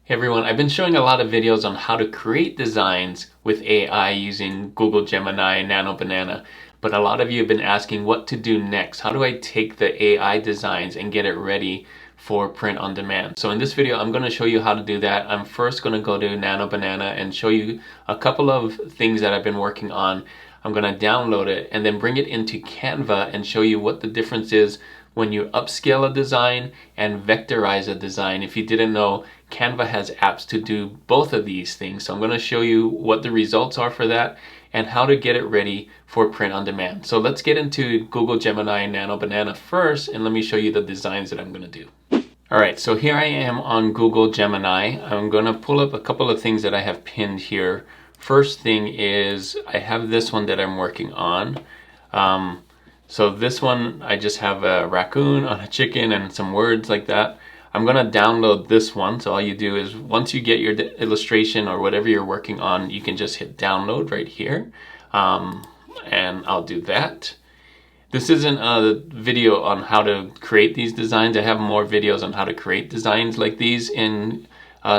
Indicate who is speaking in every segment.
Speaker 1: Hey everyone, I've been showing a lot of videos on how to create designs with AI using Google Gemini and Nano Banana, but a lot of you have been asking what to do next. How do I take the AI designs and get it ready for print on demand? So in this video, I'm going to show you how to do that. I'm first going to go to Nano Banana and show you a couple of things that I've been working on. I'm going to download it and then bring it into Canva and show you what the difference is when you upscale a design and vectorize a design. If you didn't know, Canva has apps to do both of these things. So I'm going to show you what the results are for that and how to get it ready for print on demand. So let's get into Google Gemini and Nano Banana first, and let me show you the designs that I'm going to do. All right, so here I am on Google Gemini. I'm going to pull up a couple of things that I have pinned here. First thing is I have this one that I'm working on. So this one, I just have a raccoon on a chicken and some words like that. I'm gonna download this one. So all you do is once you get your illustration or whatever you're working on, you can just hit download right here. And I'll do that. This isn't a video on how to create these designs. I have more videos on how to create designs like these in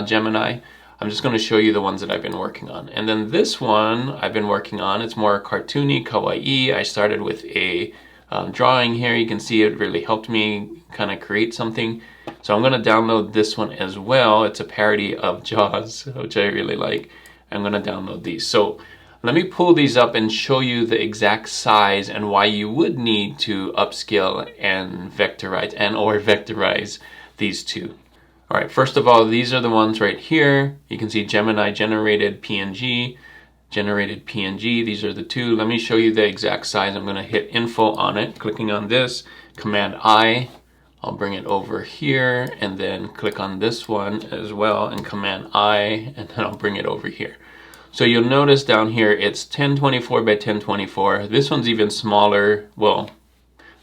Speaker 1: Gemini. I'm just going to show you the ones that I've been working on. And then this one I've been working on, it's more cartoony, kawaii. I started with a drawing here. You can see it really helped me kind of create something. So I'm going to download this one as well. It's a parody of Jaws, which I really like. I'm going to download these. So let me pull these up and show you the exact size and why you would need to upscale and vectorize these two. All right, first of all, these are the ones right here. You can see Gemini generated PNG. These are the two. Let me show you the exact size. I'm going to hit info on it, clicking on this, Command I. I'll bring it over here and then click on this one as well and Command I, and then I'll bring it over here. So you'll notice down here it's 1024 by 1024. This one's even smaller. Well,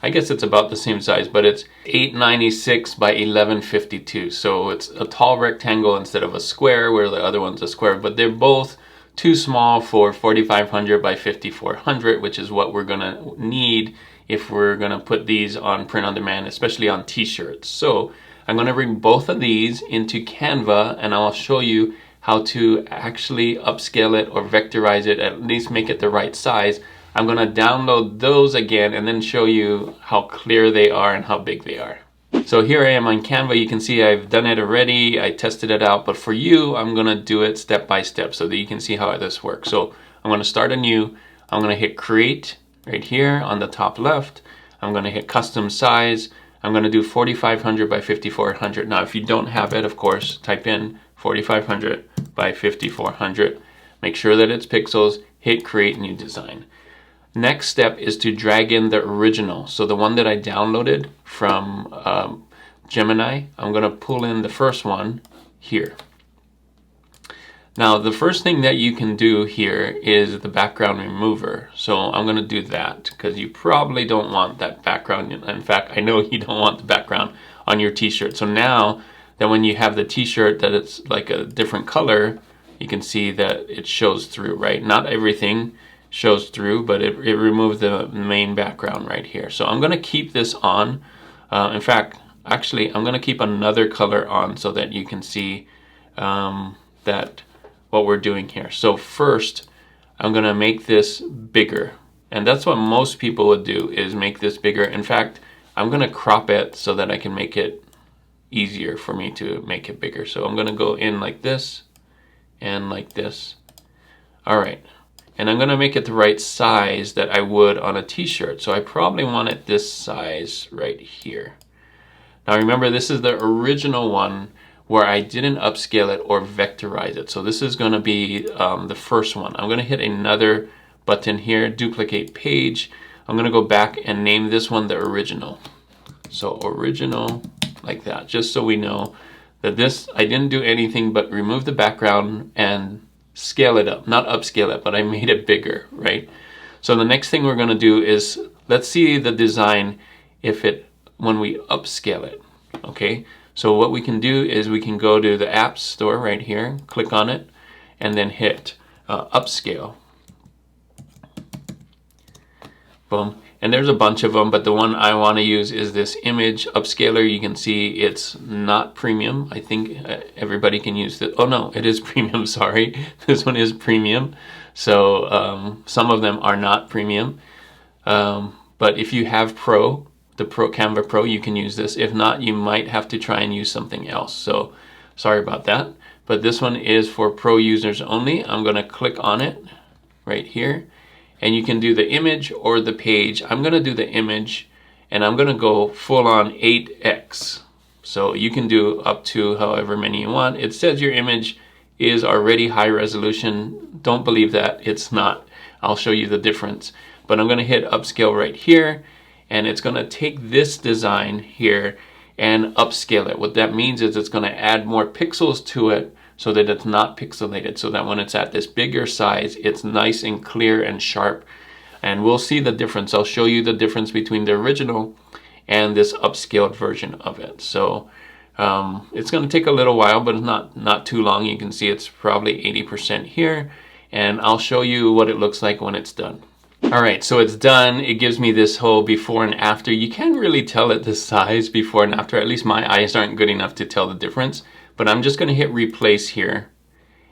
Speaker 1: I guess it's about the same size, but it's 896 by 1152. So it's a tall rectangle instead of a square, where the other one's a square, but they're both too small for 4500 by 5400, which is what we're gonna need if we're gonna put these on print on demand, especially on t-shirts. So I'm gonna bring both of these into Canva and I'll show you how to actually upscale it or vectorize it, at least make it the right size. I'm going to download those again and then show you how clear they are and how big they are. So here I am on Canva. You can see I've done it already. I tested it out, but for you, I'm going to do it step by step so that you can see how this works. So I'm going to start anew. I'm going to hit create right here on the top left. I'm going to hit custom size. I'm going to do 4500 by 5400. Now, if you don't have it, of course, type in 4500 by 5400. Make sure that it's pixels. Hit create new design. Next step is to drag in the original. So the one that I downloaded from Gemini, I'm going to pull in the first one here. Now the first thing that you can do here is the background remover. So I'm going to do that because you probably don't want that background. In fact, I know you don't want the background on your t-shirt. So now that when you have the t-shirt that it's like a different color, you can see that it shows through, right? Not everything shows through, but it removes the main background right here. So I'm going to keep this on. In fact, actually, I'm going to keep another color on so that you can see that what we're doing here. So first, I'm going to make this bigger. And that's what most people would do, is make this bigger. In fact, I'm going to crop it so that I can make it easier for me to make it bigger. So I'm going to go in like this and like this. All right. And I'm going to make it the right size that I would on a t-shirt. So I probably want it this size right here. Now remember, this is the original one where I didn't upscale it or vectorize it. So this is going to be the first one. I'm going to hit another button here, duplicate page. I'm going to go back and name this one the original. So original, like that, just so we know that this, I didn't do anything but remove the background and scale it up, not upscale it, but I made it bigger, right? So the next thing we're going to do is, let's see the design when we upscale it, okay? So what we can do is we can go to the App Store right here, click on it, and then hit upscale. Boom. And there's a bunch of them, but the one I want to use is this image upscaler. You can see it's not premium. I think everybody can use this. Oh no, it is premium, sorry. This one is premium. So some of them are not premium. But if you have Pro, the Canva Pro, you can use this. If not, you might have to try and use something else. So sorry about that. But this one is for Pro users only. I'm going to click on it right here. And you can do the image or the page. I'm going to do the image, and I'm going to go full on 8x. So you can do up to however many you want. It says your image is already high resolution. Don't believe that. It's not. I'll show you the difference. But I'm going to hit upscale right here, and it's going to take this design here and upscale it. What that means is it's going to add more pixels to it so that it's not pixelated, so that when it's at this bigger size, it's nice and clear and sharp. And we'll see the difference. I'll show you the difference between the original and this upscaled version of it. So it's going to take a little while, but it's not too long. You can see it's probably 80% here, and I'll show you what it looks like when it's done. All right, so it's done. It gives me this whole before and after. You can't really tell it the size before and after. At least my eyes aren't good enough to tell the difference. But I'm just going to hit replace here.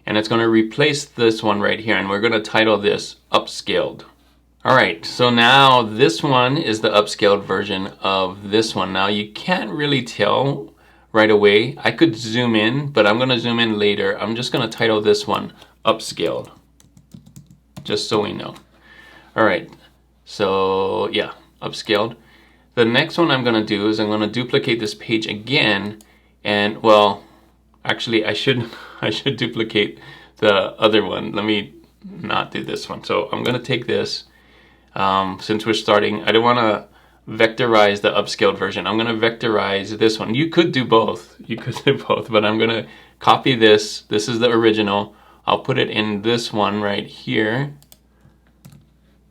Speaker 1: And it's going to replace this one right here. And we're going to title this Upscaled. All right, so now this one is the upscaled version of this one. Now you can't really tell right away. I could zoom in, but I'm going to zoom in later. I'm just going to title this one Upscaled, just so we know. All right, so yeah, upscaled. The next one I'm going to do is I'm going to duplicate this page again, and well, actually I should duplicate the other one. Let me not do this one. So I'm going to take this, since we're starting, I don't want to vectorize the upscaled version. I'm going to vectorize this one. You could do both. You could do both, but I'm going to copy this. This is the original. I'll put it in this one right here.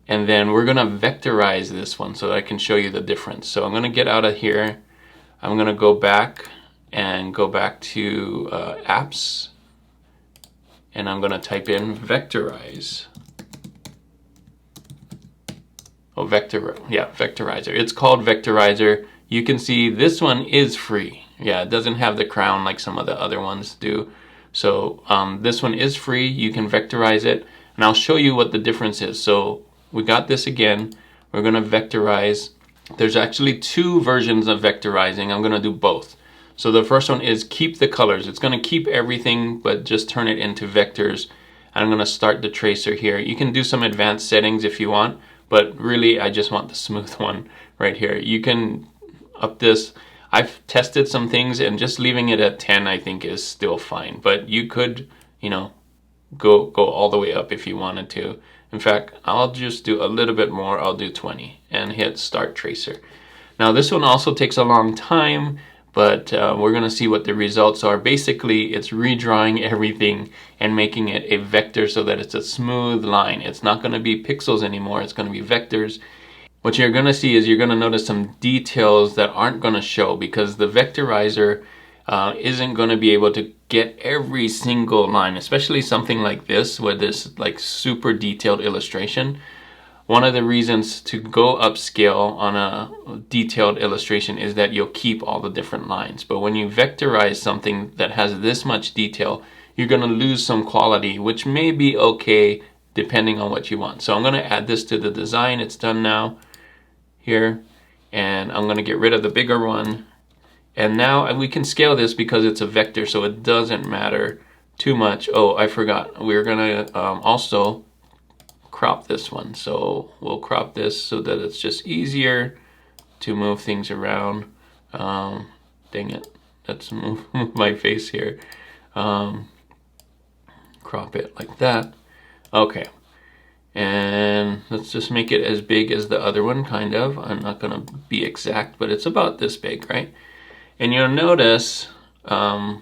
Speaker 1: And then we're going to vectorize this one so that I can show you the difference. So I'm going to get out of here. I'm going to go back to apps. And I'm going to type in vectorize. Oh, Vectorizer. It's called Vectorizer. You can see this one is free. Yeah, it doesn't have the crown like some of the other ones do. So this one is free. You can vectorize it. And I'll show you what the difference is. So we got this again. We're going to vectorize. There's actually two versions of vectorizing. I'm going to do both. So the first one is keep the colors. It's going to keep everything, but just turn it into vectors. I'm going to start the tracer here. You can do some advanced settings if you want, but really I just want the smooth one right here. You can up this. I've tested some things, and just leaving it at 10 I think is still fine. But you could, you know, go all the way up if you wanted to. In fact, I'll just do a little bit more. I'll do 20 and hit start tracer. Now this one also takes a long time, but we're going to see what the results are. Basically, it's redrawing everything and making it a vector so that it's a smooth line. It's not going to be pixels anymore. It's going to be vectors. What you're going to see is you're going to notice some details that aren't going to show because the vectorizer isn't going to be able to get every single line, especially something like this with this like super detailed illustration. One of the reasons to go upscale on a detailed illustration is that you'll keep all the different lines. But when you vectorize something that has this much detail, you're going to lose some quality, which may be okay depending on what you want. So I'm going to add this to the design. It's done now here. And I'm going to get rid of the bigger one. And now we can scale this because it's a vector, so it doesn't matter too much. Oh, I forgot. We're going to also crop this one. So we'll crop this so that it's just easier to move things around. Dang it. Let's move my face here. Crop it like that. Okay. And let's just make it as big as the other one, kind of. I'm not going to be exact, but it's about this big, right? And you'll notice that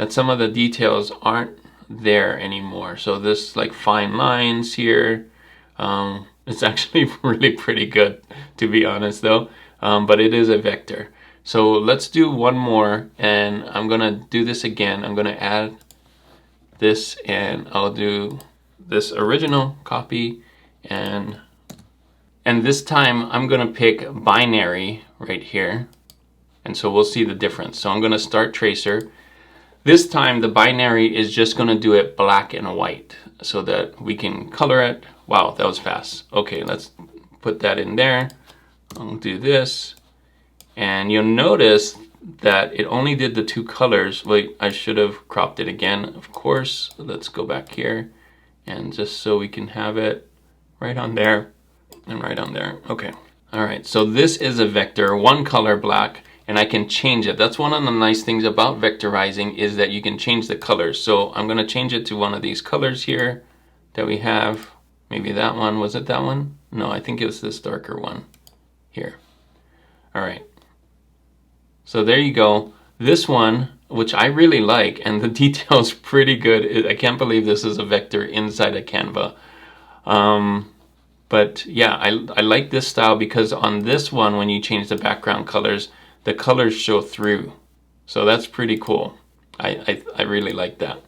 Speaker 1: some of the details aren't there anymore. So this like fine lines here, it's actually really pretty good, to be honest though, but it is a vector. So let's do one more, and I'm gonna do this again. I'm gonna add this, and I'll do this original copy and And this time I'm gonna pick binary right here. And so we'll see the difference. So I'm gonna start tracer. This time the binary is just gonna do it black and white so that we can color it. Wow, that was fast. Okay, let's put that in there. I'll do this. And you'll notice that it only did the 2 colors. Wait, I should have cropped it again, of course. Let's go back here. And just so we can have it right on there and right on there. Okay. All right, so this is a vector, 1 color black, and I can change it. That's one of the nice things about vectorizing is that you can change the colors. So I'm gonna change it to one of these colors here that we have. Maybe that one, was it that one? No, I think it was this darker one here. All right, so there you go. This one, which I really like, and the detail's pretty good. I can't believe this is a vector inside a Canva. But yeah, I like this style because on this one, when you change the background colors, the colors show through. So that's pretty cool. I really like that.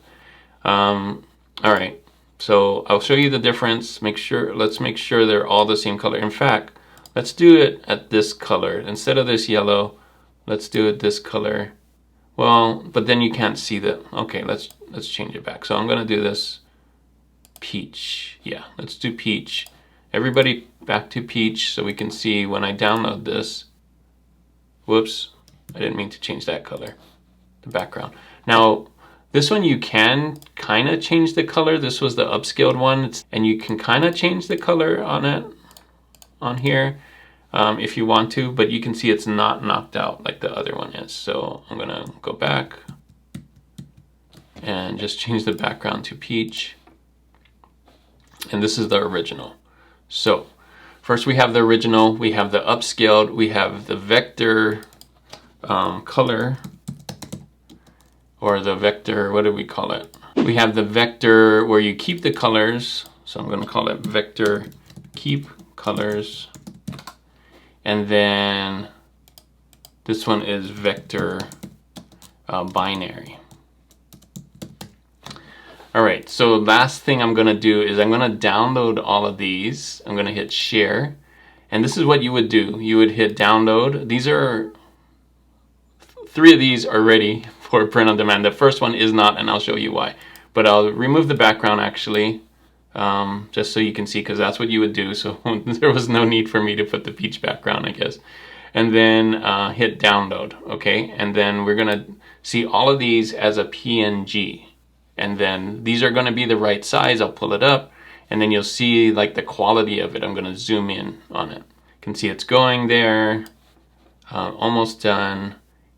Speaker 1: All right, so I'll show you the difference. Let's make sure they're all the same color. In fact, let's do it at this color. Instead of this yellow, let's do it this color. Well, but then you can't see the, okay, let's change it back. So I'm gonna do this peach. Yeah, let's do peach. Everybody back to peach so we can see when I download this. Whoops, I didn't mean to change that color, the background. Now, this one you can kind of change the color. This was the upscaled one, and you can kind of change the color on it, on here, if you want to, but you can see it's not knocked out like the other one is. So I'm gonna go back and just change the background to peach. And this is the original. So first we have the original, we have the upscaled, we have the vector color, or the vector, what do we call it? We have the vector where you keep the colors. So I'm going to call it vector keep colors. And then this one is vector binary. All right, so last thing I'm gonna do is I'm gonna download all of these. I'm gonna hit share. And this is what you would do. You would hit download. These are, 3 of these are ready for print on demand. The first one is not, and I'll show you why. But I'll remove the background actually, just so you can see, because that's what you would do. So there was no need for me to put the peach background, I guess. And then hit download, okay? And then we're gonna see all of these as a PNG. And then these are gonna be the right size. I'll pull it up, and then you'll see like the quality of it. I'm gonna zoom in on it. You can see it's going there, almost done.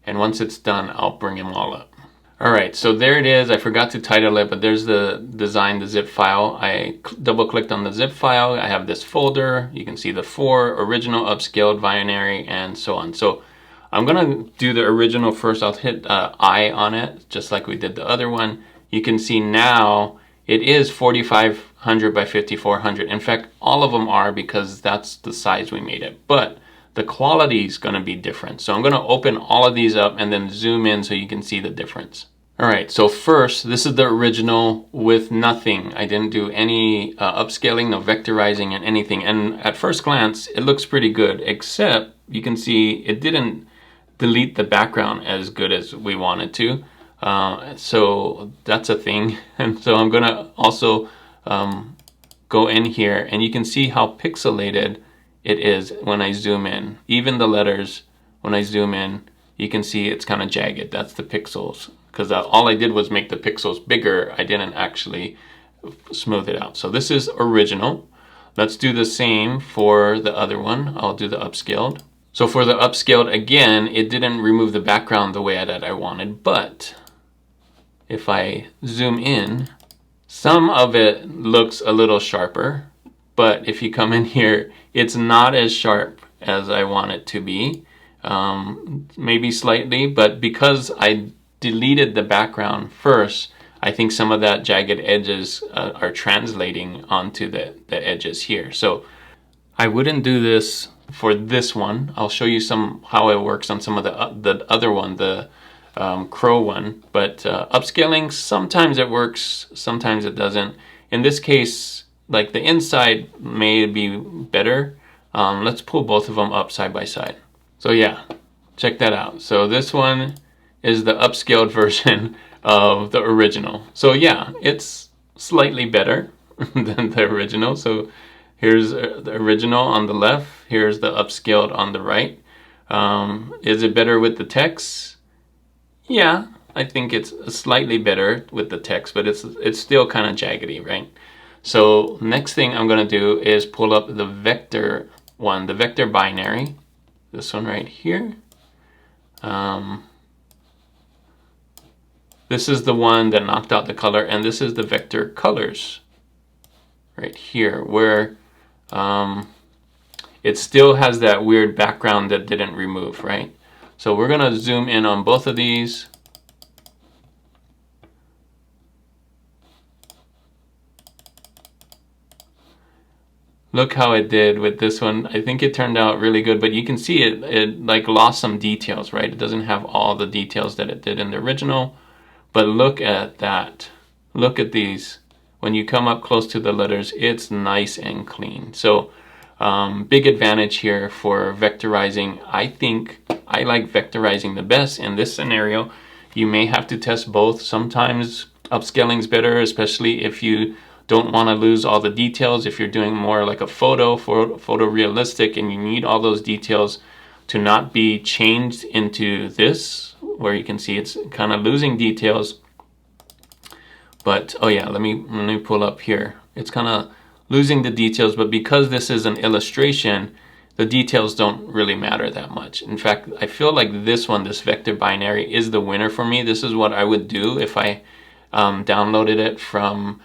Speaker 1: And once it's done, I'll bring them all up. All right, so there it is. I forgot to title it, but there's the design, the zip file. I double clicked on the zip file. I have this folder. You can see the 4, original, upscaled, binary, and so on. So I'm gonna do the original first. I'll hit I on it, just like we did the other one. You can see now it is 4500 by 5400. In fact, all of them are, because that's the size we made it. But the quality is going to be different. So I'm going to open all of these up and then zoom in so you can see the difference. All right, so first, this is the original with nothing. I didn't do any upscaling, no vectorizing and anything. And at first glance, it looks pretty good, except you can see it didn't delete the background as good as we wanted to. So that's a thing. And so I'm going to also go in here, and you can see how pixelated it is when I zoom in. Even the letters, when I zoom in, you can see it's kind of jagged. That's the pixels, because all I did was make the pixels bigger. I didn't actually smooth it out. So this is original. Let's do the same for the other one. I'll do the upscaled. So for the upscaled, again, it didn't remove the background the way that I wanted, but if I zoom in, some of it looks a little sharper, but if you come in here, it's not as sharp as I want it to be, maybe slightly, but because I deleted the background first, I think some of that jagged edges are translating onto the edges here. So I wouldn't do this for this one. I'll show you how it works on some of the other one, the crow one, but upscaling, sometimes it works, sometimes it doesn't. In this case, like the inside may be better, Let's pull both of them up side by side. So yeah, check that out. So this one is the upscaled version of the original. So yeah, it's slightly better than the original. So here's the original on the left. Here's the upscaled on the right. Is it better with the text? Yeah, I think it's slightly better with the text, but it's still kind of jaggedy, right? So next thing I'm going to do is pull up the vector one, the vector binary. This one right here. This is the one that knocked out the color, and this is the vector colors right here, where it still has that weird background that didn't remove, right? So we're going to zoom in on both of these. Look how it did with this one. I think it turned out really good, but you can see it like lost some details, right? It doesn't have all the details that it did in the original, but look at that. Look at these. When you come up close to the letters, it's nice and clean. So big advantage here for vectorizing. I think I like vectorizing the best in this scenario. You may have to test both. Sometimes upscaling is better, especially if you don't want to lose all the details. If you're doing more like a photorealistic and you need all those details to not be changed into this, where you can see it's kind of losing details. But oh yeah, let me pull up here. It's kind of losing the details, but because this is an illustration, the details don't really matter that much. In fact, I feel like this one, this vector binary, is the winner for me. This is what I would do if I downloaded it from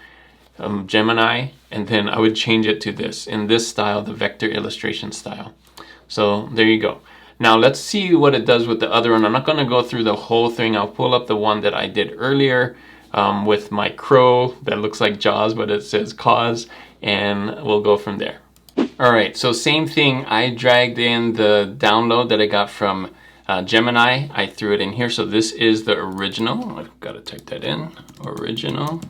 Speaker 1: Gemini, and then I would change it to this, in this style, the vector illustration style. So there you go. Now let's see what it does with the other one. I'm not going to go through the whole thing. I'll pull up the one that I did earlier with my crow that looks like Jaws, but it says cause, and we'll go from there. All right, so same thing. I dragged in the download that I got from Gemini. I threw it in here. So this is the original. I've got to type that in. Original.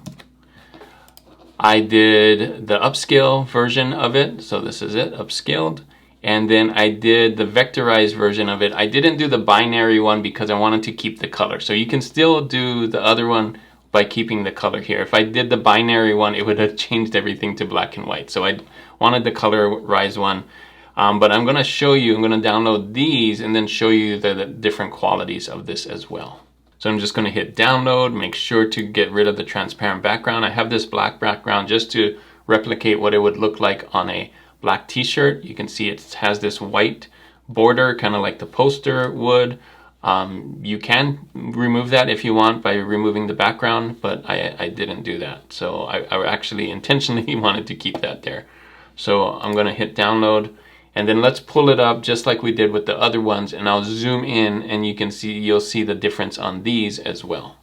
Speaker 1: I did the upscale version of it. So this is it, upscaled. And then I did the vectorized version of it. I didn't do the binary one because I wanted to keep the color. So you can still do the other one by keeping the color here. If I did the binary one, it would have changed everything to black and white. So I wanted the colorized one. But I'm going to show you, I'm going to download these and then show you the different qualities of this as well. So I'm just going to hit download, make sure to get rid of the transparent background. I have this black background just to replicate what it would look like on a black t-shirt. You can see it has this white border, kind of like the poster would. You can remove that if you want by removing the background, but I didn't do that. So I actually intentionally wanted to keep that there. So I'm going to hit download. And then let's pull it up just like we did with the other ones, and I'll zoom in and you'll see the difference on these as well.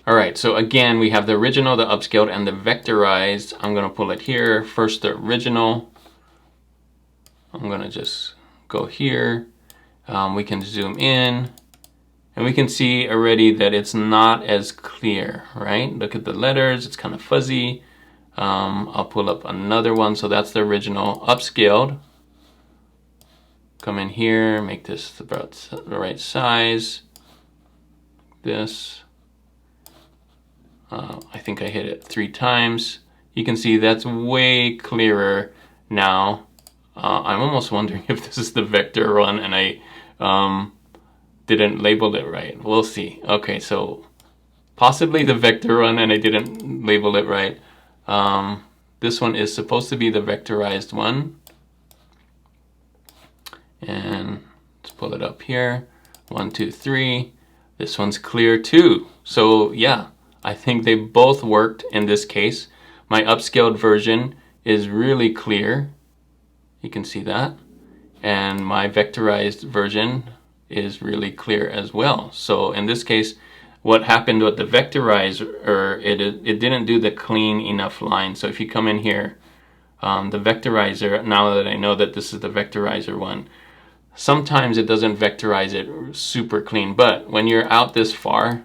Speaker 1: All right, so again, we have the original, the upscaled, and the vectorized. I'm gonna pull it here. First, the original. I'm gonna just go here. We can zoom in and we can see already that it's not as clear, right? Look at the letters, it's kind of fuzzy. I'll pull up another one. So that's the original upscaled. Come in here, make this about the right size. This, I think I hit it 3 times. You can see that's way clearer now. I'm almost wondering if this is the vector one and I didn't label it right. We'll see. Okay, so possibly the vector one and I didn't label it right. This one is supposed to be the vectorized one. And let's pull it up here. 1, 2, 3. This one's clear too. So yeah, I think they both worked in this case. My upscaled version is really clear. You can see that. And my vectorized version is really clear as well. So in this case, what happened with the vectorizer, it didn't do the clean enough line. So if you come in here, the vectorizer, now that I know that this is the vectorizer one, sometimes it doesn't vectorize it super clean, but when you're out this far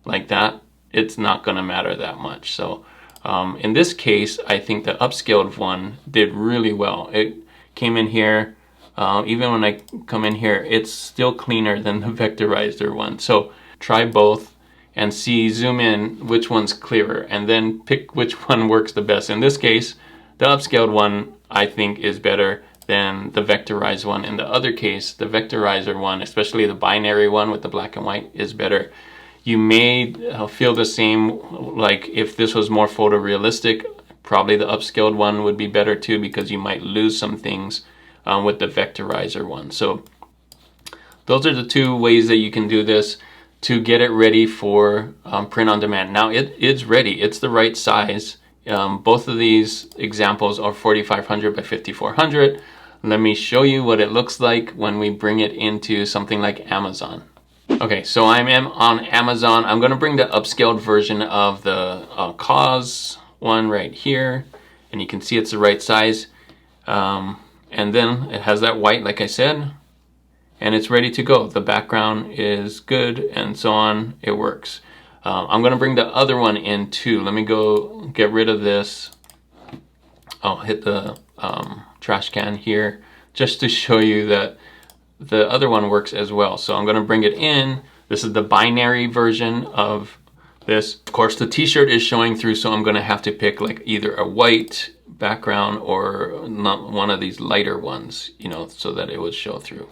Speaker 1: like that, it's not going to matter that much. So in this case, I think the upscaled one did really well. It came in here, even when I come in here, it's still cleaner than the vectorizer one. So try both and see, zoom in, which one's clearer, and then pick which one works the best. In this case, the upscaled one I think is better than the vectorized one. In the other case, the vectorizer one, especially the binary one with the black and white, is better. You may feel the same, like if this was more photorealistic, probably the upscaled one would be better too, because you might lose some things with the vectorizer one. So those are the two ways that you can do this to get it ready for print on demand. Now it's ready, it's the right size. Both of these examples are 4500 by 5400. Let me show you what it looks like when we bring it into something like Amazon. Okay, so I'm on Amazon. I'm gonna bring the upscaled version of the Cause one right here, and you can see it's the right size. And then it has that white, like I said, and it's ready to go. The background is good and so on, it works. I'm gonna bring the other one in too. Let me go get rid of this. I'll hit the trash can here just to show you that the other one works as well. So I'm gonna bring it in. This is the binary version of this. Of course, the t-shirt is showing through, so I'm gonna have to pick like either a white background or not one of these lighter ones, you know, so that it would show through.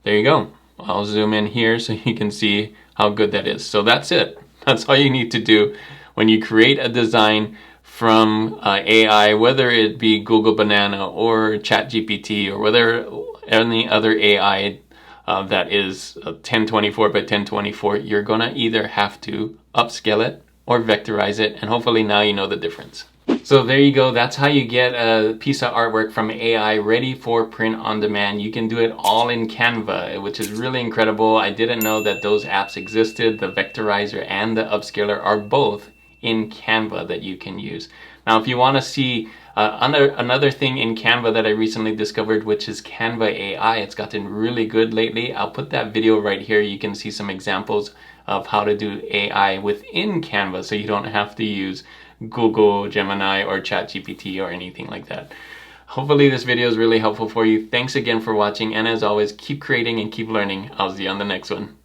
Speaker 1: There you go. I'll zoom in here so you can see how good that is. So that's it. That's all you need to do when you create a design from AI, whether it be Google Banana or ChatGPT or whether any other AI that is 1024 by 1024, you're gonna either have to upscale it or vectorize it, and hopefully now you know the difference. So there you go, that's how you get a piece of artwork from AI ready for print on demand. You can do it all in Canva, which is really incredible. I didn't know that those apps existed. The vectorizer and the upscaler are both in Canva that you can use. Now if you want to see another thing in Canva that I recently discovered, which is Canva AI, it's gotten really good lately. I'll put that video right here. You can see some examples of how to do AI within Canva, so you don't have to use Google, Gemini, or ChatGPT or anything like that. Hopefully this video is really helpful for you. Thanks again for watching, and as always, keep creating and keep learning. I'll see you on the next one.